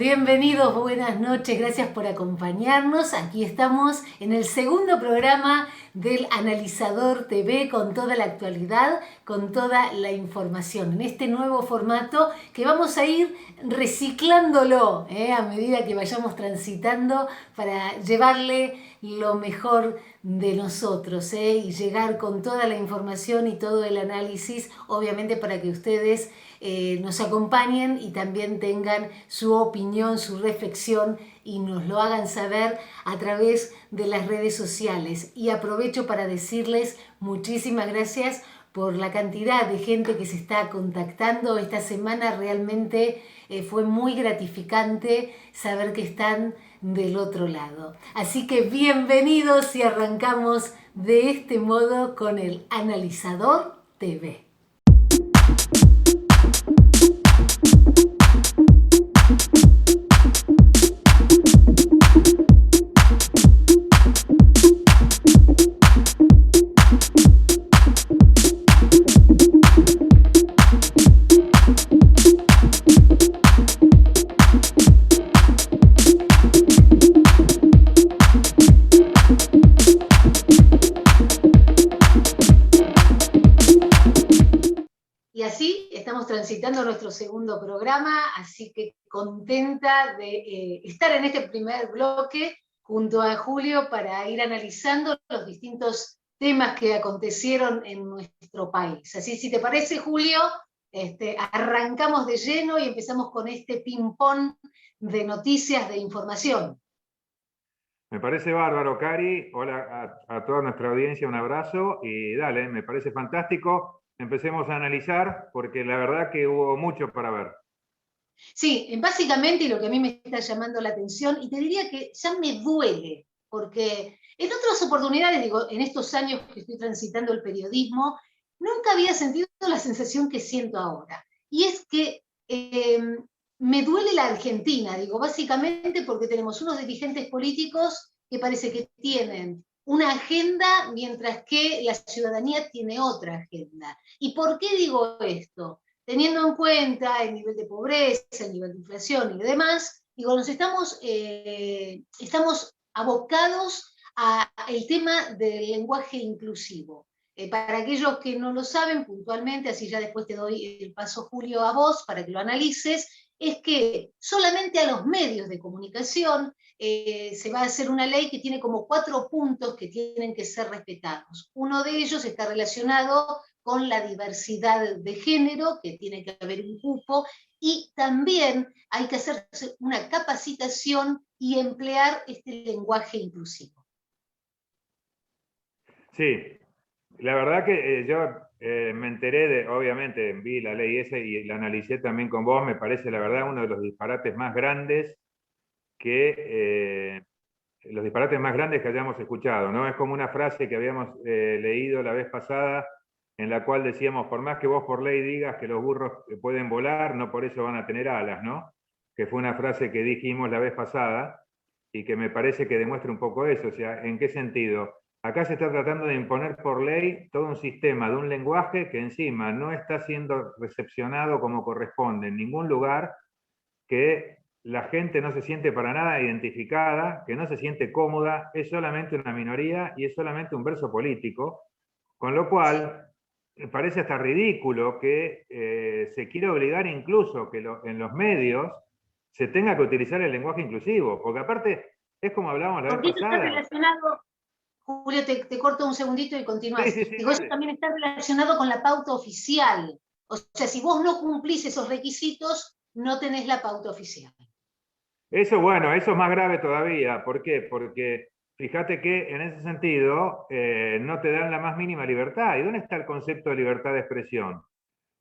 Bienvenidos, buenas noches, gracias por acompañarnos. Aquí estamos en el segundo programa del Analizador TV con toda la actualidad, con toda la información. En este nuevo formato que vamos a ir reciclándolo a medida que vayamos transitando para llevarle lo mejor de nosotros y llegar con toda la información y todo el análisis, obviamente para que ustedes nos acompañen y también tengan su opinión, su reflexión y nos lo hagan saber a través de las redes sociales. Y aprovecho para decirles muchísimas gracias por la cantidad de gente que se está contactando. Esta semana realmente fue muy gratificante saber que están del otro lado. Así que bienvenidos y arrancamos de este modo con el Analizador TV. Transitando nuestro segundo programa, así que contenta de estar en este primer bloque junto a Julio para ir analizando los distintos temas que acontecieron en nuestro país. Así, si te parece, Julio, arrancamos de lleno y empezamos con este ping-pong de noticias, de información. Me parece bárbaro, Cari. Hola a toda nuestra audiencia, un abrazo y dale, me parece fantástico. Empecemos a analizar, porque la verdad que hubo mucho para ver. Sí, básicamente lo que a mí me está llamando la atención, y te diría que ya me duele, porque en otras oportunidades, digo, en estos años que estoy transitando el periodismo, nunca había sentido la sensación que siento ahora. Y es que me duele la Argentina, digo, básicamente porque tenemos unos dirigentes políticos que parece que tienen una agenda, mientras que la ciudadanía tiene otra agenda. ¿Y por qué digo esto? Teniendo en cuenta el nivel de pobreza, el nivel de inflación y demás, digo, nos estamos abocados al tema del lenguaje inclusivo. Para aquellos que no lo saben puntualmente, así ya después te doy el paso, Julio, a vos para que lo analices, es que solamente a los medios de comunicación se va a hacer una ley que tiene como 4 puntos que tienen que ser respetados. Uno de ellos está relacionado con la diversidad de género, que tiene que haber un cupo, y también hay que hacer una capacitación y emplear este lenguaje inclusivo. Sí, la verdad que yo me enteré obviamente, vi la ley esa y la analicé también con vos, me parece la verdad uno de los disparates más grandes que hayamos escuchado, ¿no? Es como una frase que habíamos leído la vez pasada, en la cual decíamos, por más que vos por ley digas que los burros pueden volar, no por eso van a tener alas, ¿no? Que fue una frase que dijimos la vez pasada y que me parece que demuestra un poco eso. O sea, ¿en qué sentido? Acá se está tratando de imponer por ley todo un sistema de un lenguaje que encima no está siendo recepcionado como corresponde en ningún lugar, que la gente no se siente para nada identificada, que no se siente cómoda, es solamente una minoría y es solamente un verso político, con lo cual parece hasta ridículo que se quiera obligar incluso que en los medios se tenga que utilizar el lenguaje inclusivo, porque aparte es como hablábamos la vez pasada. Está relacionado, Julio, te corto un segundito y continúas. Sí, Digo, eso también está relacionado con la pauta oficial. O sea, si vos no cumplís esos requisitos, no tenés la pauta oficial. Eso, bueno, eso es más grave todavía. ¿Por qué? Porque fíjate que en ese sentido no te dan la más mínima libertad. ¿Y dónde está el concepto de libertad de expresión?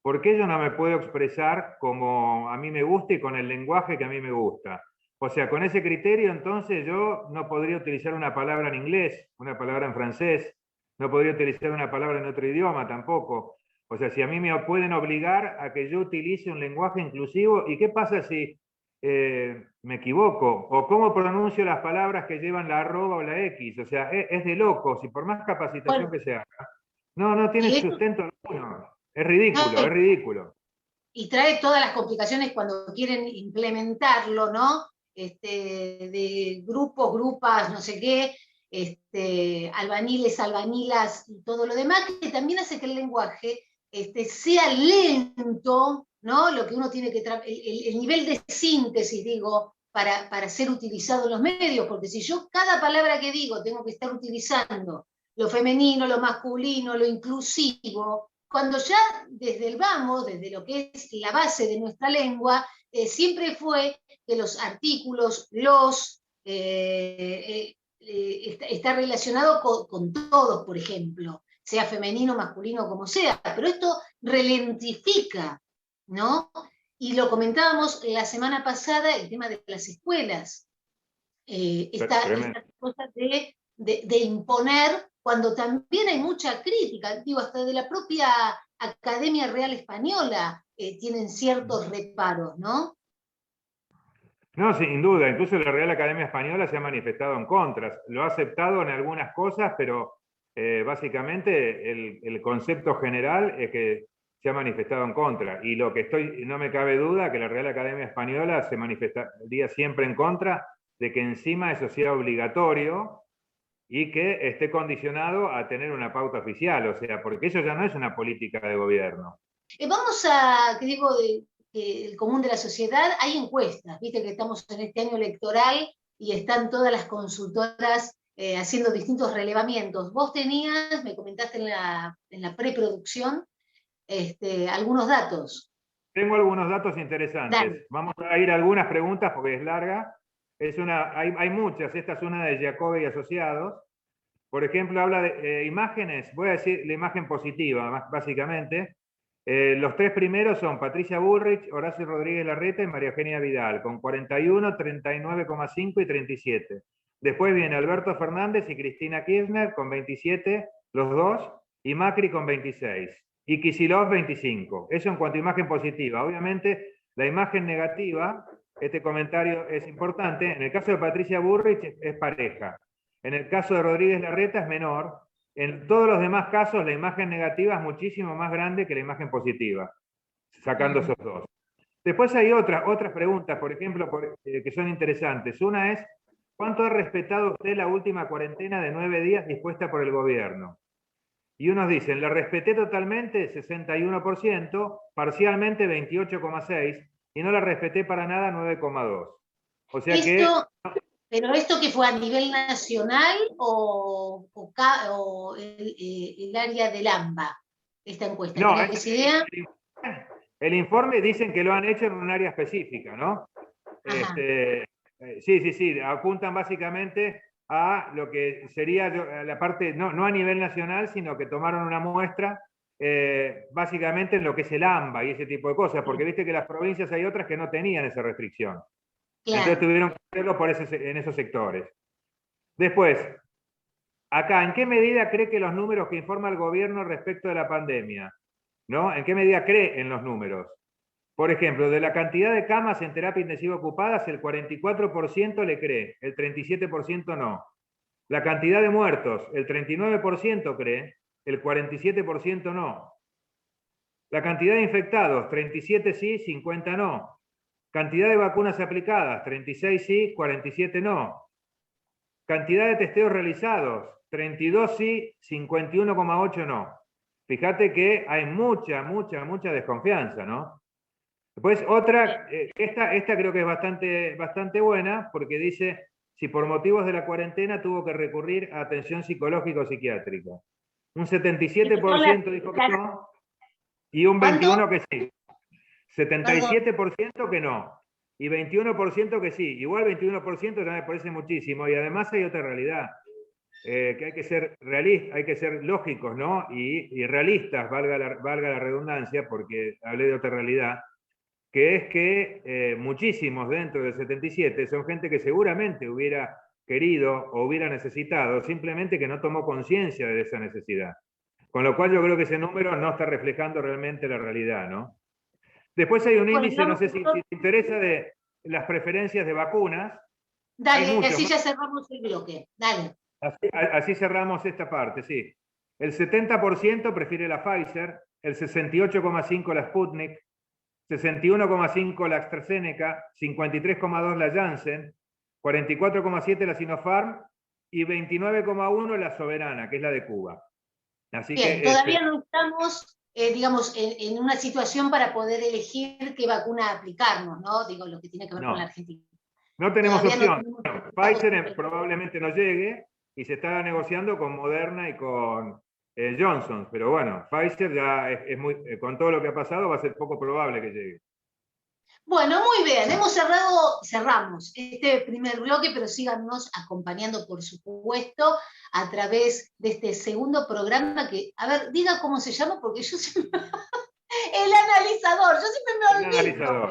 ¿Por qué yo no me puedo expresar como a mí me gusta y con el lenguaje que a mí me gusta? O sea, con ese criterio entonces yo no podría utilizar una palabra en inglés, una palabra en francés, no podría utilizar una palabra en otro idioma tampoco. O sea, si a mí me pueden obligar a que yo utilice un lenguaje inclusivo, ¿y qué pasa si me equivoco? ¿O cómo pronuncio las palabras que llevan la arroba o la X? O sea, es de locos, y por más capacitación que se haga, no tiene sustento alguno. Es ridículo, es ridículo. y trae todas las complicaciones cuando quieren implementarlo, ¿no? De grupos, grupas, no sé qué, albaniles, albanilas y todo lo demás, que también hace que el lenguaje sea lento, ¿no? Lo que uno tiene que el nivel de síntesis, digo, para ser utilizado en los medios, porque si yo cada palabra que digo tengo que estar utilizando lo femenino, lo masculino, lo inclusivo, cuando ya desde el vamos, desde lo que es la base de nuestra lengua, siempre fue que los artículos, está relacionado con todos, por ejemplo, sea femenino, masculino, como sea, pero esto ralentifica, ¿no? Y lo comentábamos la semana pasada, el tema de las escuelas, esta cosa de imponer, cuando también hay mucha crítica, digo, hasta de la propia Academia Real Española tienen ciertos reparos, ¿no? No, sin duda, incluso la Real Academia Española se ha manifestado en contra, lo ha aceptado en algunas cosas, pero básicamente el concepto general es que se ha manifestado en contra. Y lo que no me cabe duda que la Real Academia Española se manifestaría siempre en contra de que encima eso sea obligatorio y que esté condicionado a tener una pauta oficial, o sea, porque eso ya no es una política de gobierno. Vamos a, que digo, el común de la sociedad, hay encuestas, viste que estamos en este año electoral y están todas las consultoras haciendo distintos relevamientos. Vos tenías, me comentaste en la preproducción, algunos datos. Tengo algunos datos interesantes. Dale. Vamos a ir a algunas preguntas porque es larga. Hay muchas, esta es una de Jacobi y Asociados. Por ejemplo, habla de imágenes, voy a decir la imagen positiva, básicamente. Los tres primeros son Patricia Bullrich, Horacio Rodríguez Larreta y María Eugenia Vidal, con 41, 39,5 y 37. Después viene Alberto Fernández y Cristina Kirchner con 27, los dos, y Macri con 26. Y Kicillof 25. Eso en cuanto a imagen positiva. Obviamente, la imagen negativa, este comentario es importante. En el caso de Patricia Bullrich es pareja. En el caso de Rodríguez Larreta es menor. En todos los demás casos, la imagen negativa es muchísimo más grande que la imagen positiva, sacando esos dos. Después hay otras preguntas, por ejemplo, que son interesantes. Una es, ¿cuánto ha respetado usted la última cuarentena de 9 días dispuesta por el gobierno? Y unos dicen, la respeté totalmente, 61%, parcialmente 28,6%, y no la respeté para nada, 9,2%. O sea ¿Pero esto que fue a nivel nacional o el área del AMBA, esta encuesta? No, ¿Tenés idea? El informe dicen que lo han hecho en un área específica, ¿no? Sí, apuntan básicamente a lo que sería la parte, no a nivel nacional, sino que tomaron una muestra básicamente en lo que es el AMBA y ese tipo de cosas, porque viste que las provincias hay otras que no tenían esa restricción. Claro. Entonces tuvieron que hacerlo en esos sectores. Después, acá, ¿en qué medida cree que los números que informa el gobierno respecto de la pandemia, ¿no? ¿En qué medida cree en los números? Por ejemplo, de la cantidad de camas en terapia intensiva ocupadas, el 44% le cree, el 37% no. La cantidad de muertos, el 39% cree, el 47% no. La cantidad de infectados, 37 sí, 50 no. Cantidad de vacunas aplicadas, 36 sí, 47 no. Cantidad de testeos realizados, 32 sí, 51,8 no. Fíjate que hay mucha desconfianza, ¿no? Después otra, esta creo que es bastante buena, porque dice, si por motivos de la cuarentena tuvo que recurrir a atención psicológica o psiquiátrica. Un 77% dijo que no, y un 21% que sí. 77% que no, y 21% que sí. Igual 21% ya me parece muchísimo, y además hay otra realidad, que hay que ser realistas, hay que ser lógicos, ¿no? Y realistas, valga la redundancia, porque hablé de otra realidad, que es que muchísimos dentro del 77 son gente que seguramente hubiera querido o hubiera necesitado, simplemente que no tomó conciencia de esa necesidad. Con lo cual yo creo que ese número no está reflejando realmente la realidad, ¿no? Después hay un índice, no sé si te interesa, de las preferencias de vacunas. Dale, así ya cerramos el bloque. Dale. Así cerramos esta parte, sí. El 70% prefiere la Pfizer, el 68,5% la Sputnik, 61,5 la AstraZeneca, 53,2 la Janssen, 44,7 la Sinopharm y 29,1 la Soberana, que es la de Cuba. Así bien, que todavía no estamos, digamos, en una situación para poder elegir qué vacuna aplicarnos, ¿no? Digo, lo que tiene que ver con la Argentina. No tenemos Todavía opción. no tenemos Pfizer probablemente no llegue y se está negociando con Moderna y con Johnson. Pero bueno, Pfizer ya es muy, con todo lo que ha pasado va a ser poco probable que llegue. Bueno, muy bien, cerramos este primer bloque, pero síganos acompañando, por supuesto, a través de este segundo programa que, a ver, diga cómo se llama, porque yo siempre... El analizador, yo siempre me olvido.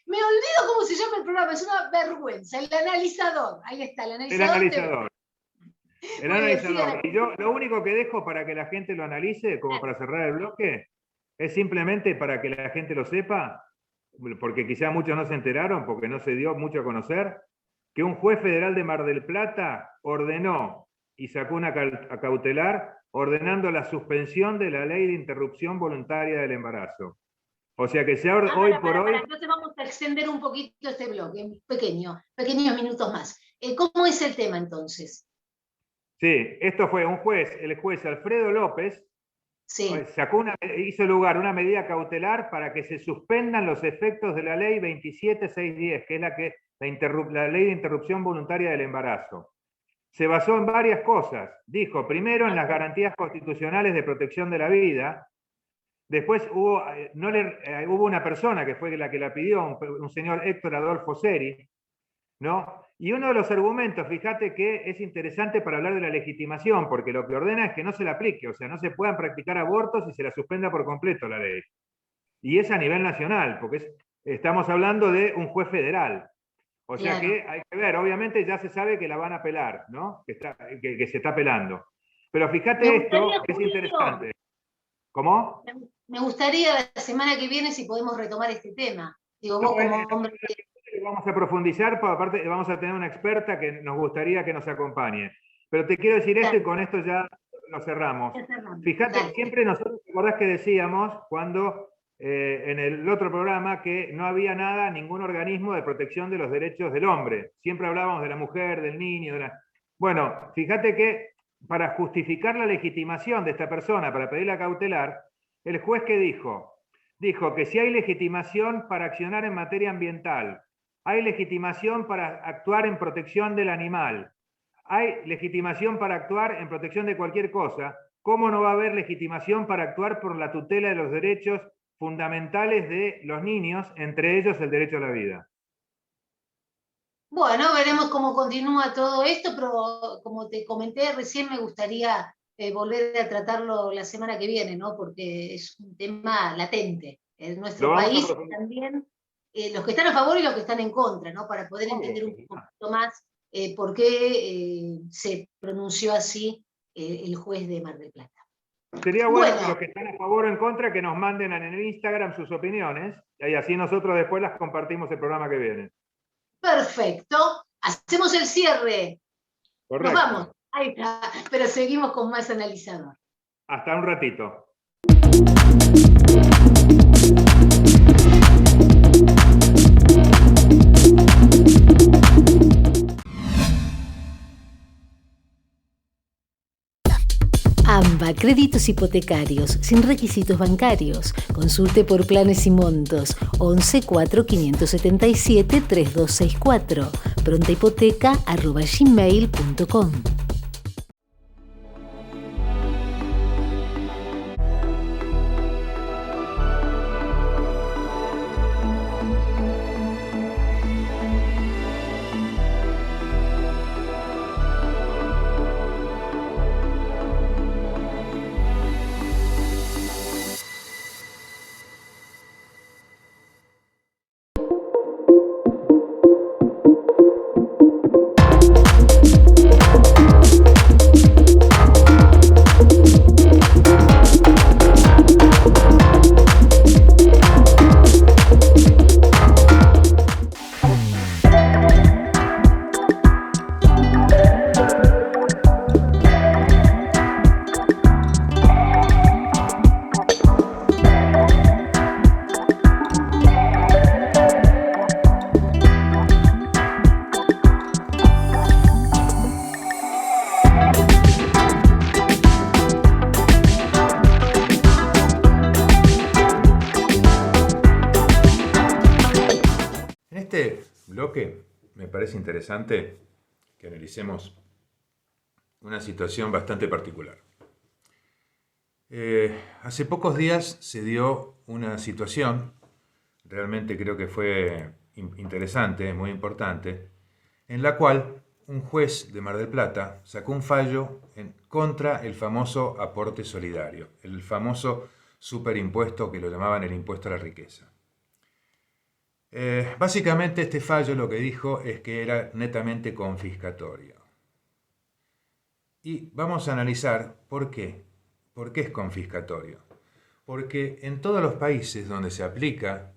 Me olvido cómo se llama el programa, es una vergüenza. El analizador, ahí está, el analizador. El analizador. Y yo lo único que dejo para que la gente lo analice, como para cerrar el bloque, es simplemente para que la gente lo sepa, porque quizá muchos no se enteraron, porque no se dio mucho a conocer, que un juez federal de Mar del Plata ordenó y sacó una cautelar ordenando la suspensión de la ley de interrupción voluntaria del embarazo. O sea que hoy por hoy... Entonces vamos a extender un poquito este bloque, pequeños minutos más. ¿Cómo es el tema entonces? Sí, esto fue el juez Alfredo López, sí. Hizo lugar una medida cautelar para que se suspendan los efectos de la ley 27610, que es la ley de interrupción voluntaria del embarazo. Se basó en varias cosas. Dijo, primero, en las garantías constitucionales de protección de la vida. Después hubo una persona que fue la que la pidió, un señor Héctor Adolfo Seri, ¿no? Y uno de los argumentos, fíjate que es interesante para hablar de la legitimación, porque lo que ordena es que no se la aplique, o sea, no se puedan practicar abortos y se la suspenda por completo la ley. Y es a nivel nacional, porque estamos hablando de un juez federal. O sea que hay que ver, obviamente ya se sabe que la van a apelar, ¿no? Que se está apelando. Pero fíjate esto, es interesante. ¿Cómo? Me gustaría la semana que viene si podemos retomar este tema. Digo, vos como hombre... Vamos a profundizar, aparte vamos a tener una experta que nos gustaría que nos acompañe. Pero te quiero decir esto y con esto ya lo cerramos. Fíjate, siempre nosotros, ¿te acordás que decíamos cuando en el otro programa que no había ningún organismo de protección de los derechos del hombre? Siempre hablábamos de la mujer, del niño, Bueno, fíjate que para justificar la legitimación de esta persona, para pedir la cautelar, el juez ¿qué dijo? Dijo que si hay legitimación para accionar en materia ambiental, hay legitimación para actuar en protección del animal, hay legitimación para actuar en protección de cualquier cosa, ¿cómo no va a haber legitimación para actuar por la tutela de los derechos fundamentales de los niños, entre ellos el derecho a la vida? Bueno, veremos cómo continúa todo esto, pero como te comenté recién, me gustaría volver a tratarlo la semana que viene, ¿no? Porque es un tema latente. En nuestro país también, los que están a favor y los que están en contra, ¿no? Para poder entender un poquito más por qué se pronunció así el juez de Mar del Plata. Sería bueno que los que están a favor o en contra que nos manden en el Instagram sus opiniones y así nosotros después las compartimos el programa que viene. Perfecto. Hacemos el cierre. Correcto. Nos vamos. Ahí está. Pero seguimos con más analizador. Hasta un ratito. AMBA, créditos hipotecarios, sin requisitos bancarios. Consulte por planes y montos. 11 4 577 3264. prontahipoteca@gmail.com. este bloque me parece interesante que analicemos una situación bastante particular. Hace pocos días se dio una situación, realmente creo que fue interesante, muy importante, en la cual un juez de Mar del Plata sacó un fallo contra el famoso aporte solidario, el famoso superimpuesto que lo llamaban el impuesto a la riqueza. Básicamente este fallo lo que dijo es que era netamente confiscatorio. Y vamos a analizar por qué. ¿Por qué es confiscatorio? Porque en todos los países donde se aplica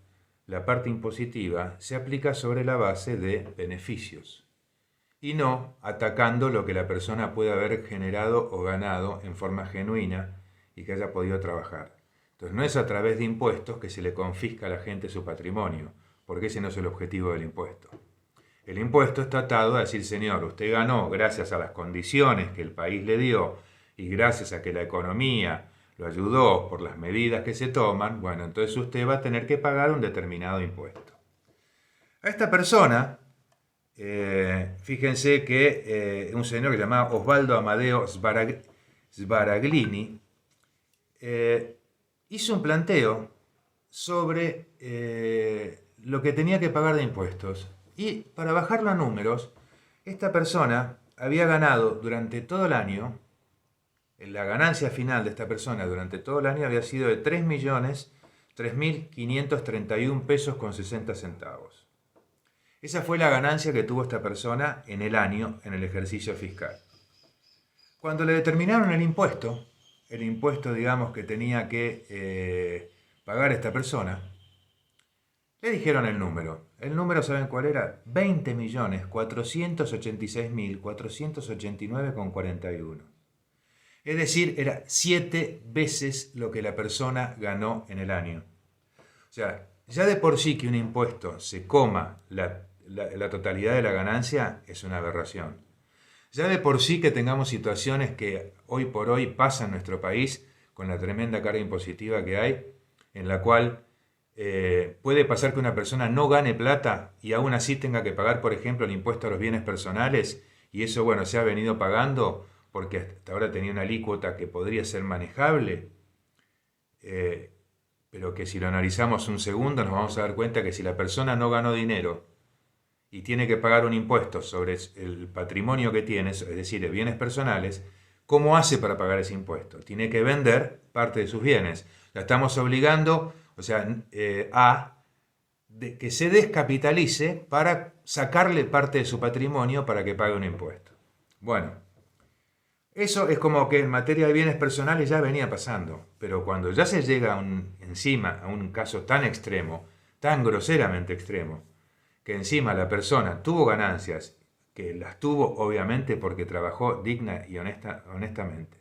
la parte impositiva, se aplica sobre la base de beneficios y no atacando lo que la persona puede haber generado o ganado en forma genuina y que haya podido trabajar. Entonces no es a través de impuestos que se le confisca a la gente su patrimonio, porque ese no es el objetivo del impuesto. El impuesto está atado a decir, señor, usted ganó gracias a las condiciones que el país le dio y gracias a que la economía lo ayudó por las medidas que se toman, bueno, entonces usted va a tener que pagar un determinado impuesto. A esta persona, fíjense que un señor que se llamaba Osvaldo Amadeo Svaraglini hizo un planteo sobre lo que tenía que pagar de impuestos. Y para bajarlo a números, esta persona había ganado durante todo el año, la ganancia final de esta persona durante todo el año había sido de 3.531 pesos con 60 centavos. Esa fue la ganancia que tuvo esta persona en el año, en el ejercicio fiscal. Cuando le determinaron el impuesto, digamos, que tenía que pagar esta persona, le dijeron el número. El número, ¿saben cuál era? 20.486.489,41. Es decir, era 7 veces lo que la persona ganó en el año. O sea, ya de por sí que un impuesto se coma la totalidad de la ganancia es una aberración. Ya de por sí que tengamos situaciones que hoy por hoy pasan en nuestro país con la tremenda carga impositiva que hay, en la cual puede pasar que una persona no gane plata y aún así tenga que pagar, por ejemplo, el impuesto a los bienes personales, y eso, bueno, se ha venido pagando porque hasta ahora tenía una alícuota que podría ser manejable, pero que si lo analizamos un segundo nos vamos a dar cuenta que si la persona no ganó dinero y tiene que pagar un impuesto sobre el patrimonio que tiene, es decir, de bienes personales, ¿cómo hace para pagar ese impuesto? Tiene que vender parte de sus bienes. La estamos obligando, a que se descapitalice para sacarle parte de su patrimonio para que pague un impuesto. Bueno, eso es como que en materia de bienes personales ya venía pasando, pero cuando ya se llega encima a un caso tan extremo, tan groseramente extremo, que encima la persona tuvo ganancias, que las tuvo obviamente porque trabajó digna y honestamente,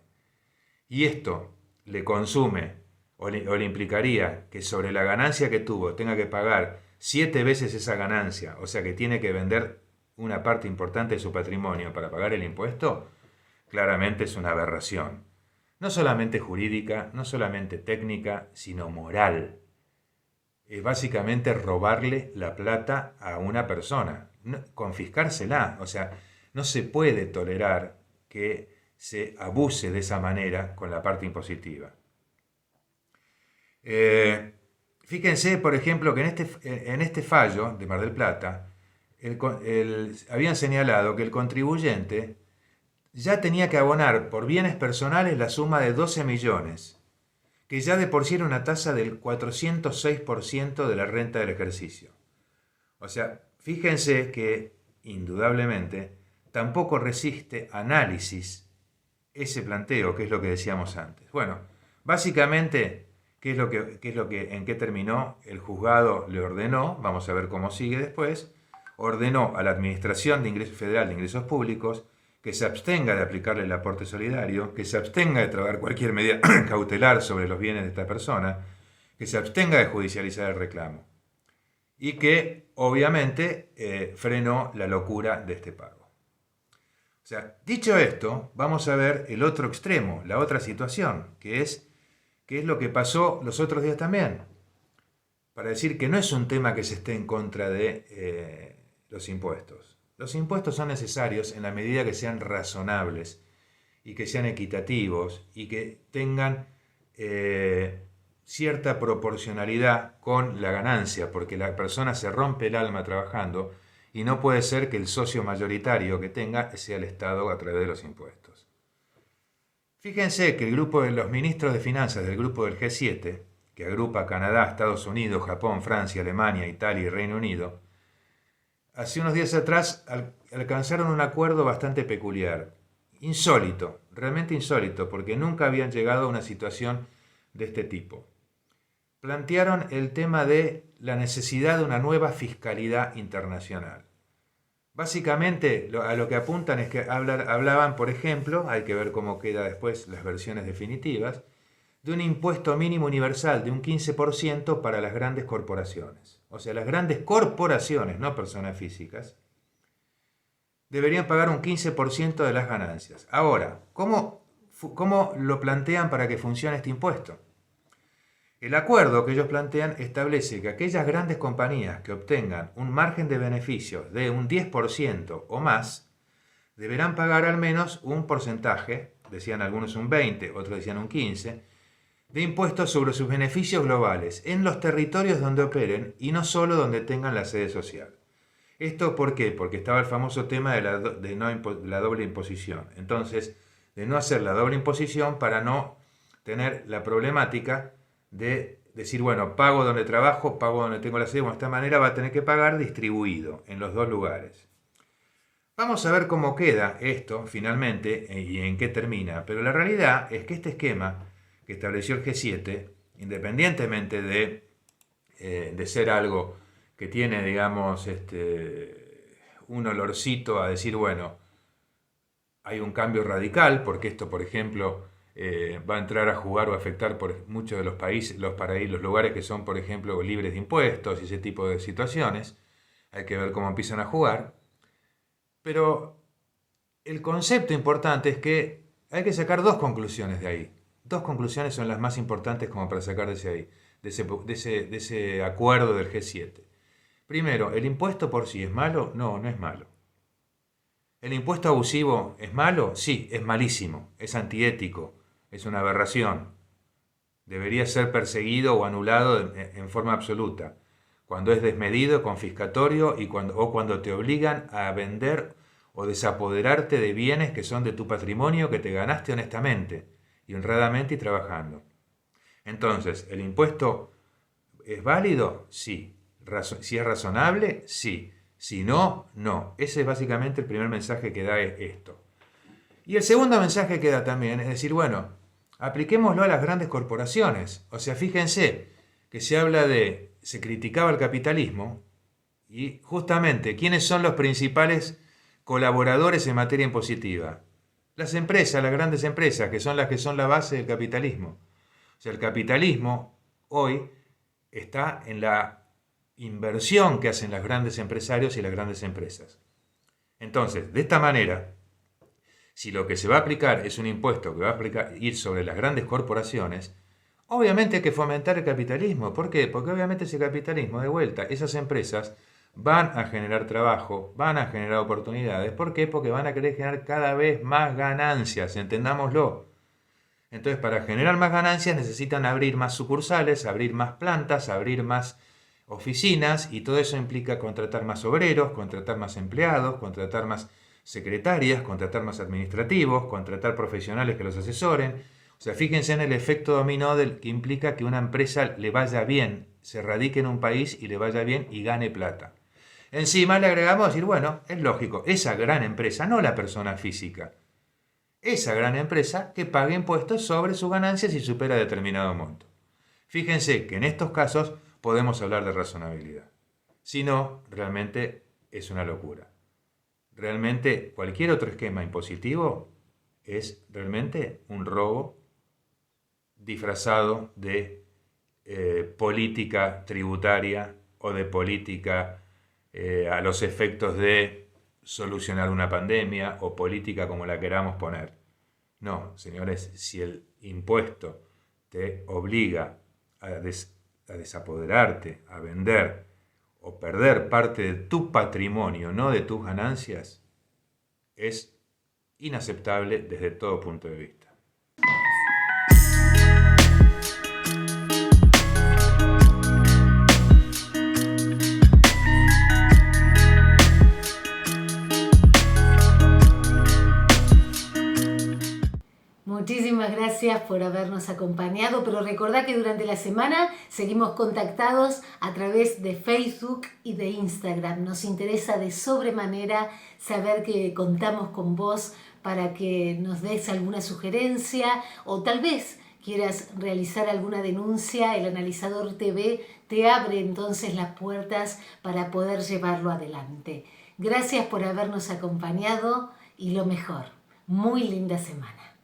y esto le consume o le implicaría que sobre la ganancia que tuvo tenga que pagar 7 veces esa ganancia, o sea que tiene que vender una parte importante de su patrimonio para pagar el impuesto, claramente es una aberración. No solamente jurídica, no solamente técnica, sino moral. Es básicamente robarle la plata a una persona, confiscársela. O sea, no se puede tolerar que se abuse de esa manera con la parte impositiva. Fíjense, por ejemplo, que en este fallo de Mar del Plata habían señalado que el contribuyente ya tenía que abonar por bienes personales la suma de 12 millones, que ya de por sí era una tasa del 406% de la renta del ejercicio. O sea, fíjense que, indudablemente, tampoco resiste análisis ese planteo, que es lo que decíamos antes. Bueno, básicamente, ¿en qué terminó? El juzgado le ordenó, vamos a ver cómo sigue después, ordenó a la Administración Federal de Ingresos Públicos que se abstenga de aplicarle el aporte solidario, que se abstenga de trabar cualquier medida cautelar sobre los bienes de esta persona, que se abstenga de judicializar el reclamo y que, obviamente, frenó la locura de este pago. O sea, dicho esto, vamos a ver el otro extremo, la otra situación, que es lo que pasó los otros días también. para decir que no es un tema que se esté en contra de los impuestos. Los impuestos son necesarios en la medida que sean razonables y que sean equitativos y que tengan cierta proporcionalidad con la ganancia, porque la persona se rompe el alma trabajando y no puede ser que el socio mayoritario que tenga sea el Estado a través de los impuestos. Fíjense que el grupo de los ministros de finanzas del grupo del G7, que agrupa Canadá, Estados Unidos, Japón, Francia, Alemania, Italia y Reino Unido, hace unos días atrás alcanzaron un acuerdo bastante peculiar, insólito, realmente insólito, porque nunca habían llegado a una situación de este tipo. Plantearon el tema de la necesidad de una nueva fiscalidad internacional. Básicamente a lo que apuntan es que hablaban, por ejemplo, hay que ver cómo queda después las versiones definitivas, de un impuesto mínimo universal de un 15% para las grandes corporaciones. O sea, las grandes corporaciones, no personas físicas, deberían pagar un 15% de las ganancias. Ahora, ¿cómo lo plantean para que funcione este impuesto? El acuerdo que ellos plantean establece que aquellas grandes compañías que obtengan un margen de beneficios de un 10% o más, deberán pagar al menos un porcentaje, decían algunos un 20, otros decían un 15%, de impuestos sobre sus beneficios globales en los territorios donde operen y no solo donde tengan la sede social. ¿Esto por qué? Porque estaba el famoso tema de la doble imposición. Entonces, de no hacer la doble imposición para no tener la problemática de decir, bueno, pago donde trabajo, pago donde tengo la sede, de esta manera va a tener que pagar distribuido en los dos lugares. Vamos a ver cómo queda esto finalmente y en qué termina, pero la realidad es que este esquema que estableció el G7, independientemente de ser algo que tiene, digamos, un olorcito a decir, bueno, hay un cambio radical, porque esto, por ejemplo, va a entrar a jugar o a afectar por muchos de los países, los lugares que son, por ejemplo, libres de impuestos y ese tipo de situaciones. Hay que ver cómo empiezan a jugar. Pero el concepto importante es que hay que sacar dos conclusiones de ahí. Dos conclusiones son las más importantes como para sacar de ese acuerdo del G7. Primero, ¿el impuesto por sí es malo? No, no es malo. ¿El impuesto abusivo es malo? Sí, es malísimo, es antiético, es una aberración. Debería ser perseguido o anulado en forma absoluta. Cuando es desmedido, confiscatorio o cuando te obligan a vender o desapoderarte de bienes que son de tu patrimonio que te ganaste honestamente y honradamente y trabajando. Entonces, ¿el impuesto es válido? Sí. Si es razonable, sí. Si no, no. Ese es básicamente el primer mensaje que da esto. Y el segundo mensaje que da también es decir, bueno, apliquémoslo a las grandes corporaciones. O sea, fíjense que se criticaba el capitalismo y justamente, ¿quiénes son los principales colaboradores en materia impositiva? Las empresas, las grandes empresas, que son las que son la base del capitalismo. O sea, el capitalismo hoy está en la inversión que hacen los grandes empresarios y las grandes empresas. Entonces, de esta manera, si lo que se va a aplicar es un impuesto que va a ir sobre las grandes corporaciones, obviamente hay que fomentar el capitalismo. ¿Por qué? Porque obviamente ese capitalismo, de vuelta, esas empresas van a generar trabajo, van a generar oportunidades. ¿Por qué? Porque van a querer generar cada vez más ganancias, entendámoslo. Entonces, para generar más ganancias necesitan abrir más sucursales, abrir más plantas, abrir más oficinas, y todo eso implica contratar más obreros, contratar más empleados, contratar más secretarias, contratar más administrativos, contratar profesionales que los asesoren. O sea, fíjense en el efecto dominó que implica que una empresa le vaya bien, se radique en un país y le vaya bien y gane plata. Encima le agregamos decir, bueno, es lógico, esa gran empresa, no la persona física, esa gran empresa que pague impuestos sobre sus ganancias si supera determinado monto. Fíjense que en estos casos podemos hablar de razonabilidad. Si no, realmente es una locura. Realmente cualquier otro esquema impositivo es realmente un robo disfrazado de política tributaria o de política a los efectos de solucionar una pandemia o política como la queramos poner. No, señores, si el impuesto te obliga desapoderarte, a vender o perder parte de tu patrimonio, no de tus ganancias, es inaceptable desde todo punto de vista. Muchísimas gracias por habernos acompañado, pero recordá que durante la semana seguimos contactados a través de Facebook y de Instagram. Nos interesa de sobremanera saber que contamos con vos para que nos des alguna sugerencia o tal vez quieras realizar alguna denuncia. El Analizador TV te abre entonces las puertas para poder llevarlo adelante. Gracias por habernos acompañado y lo mejor, muy linda semana.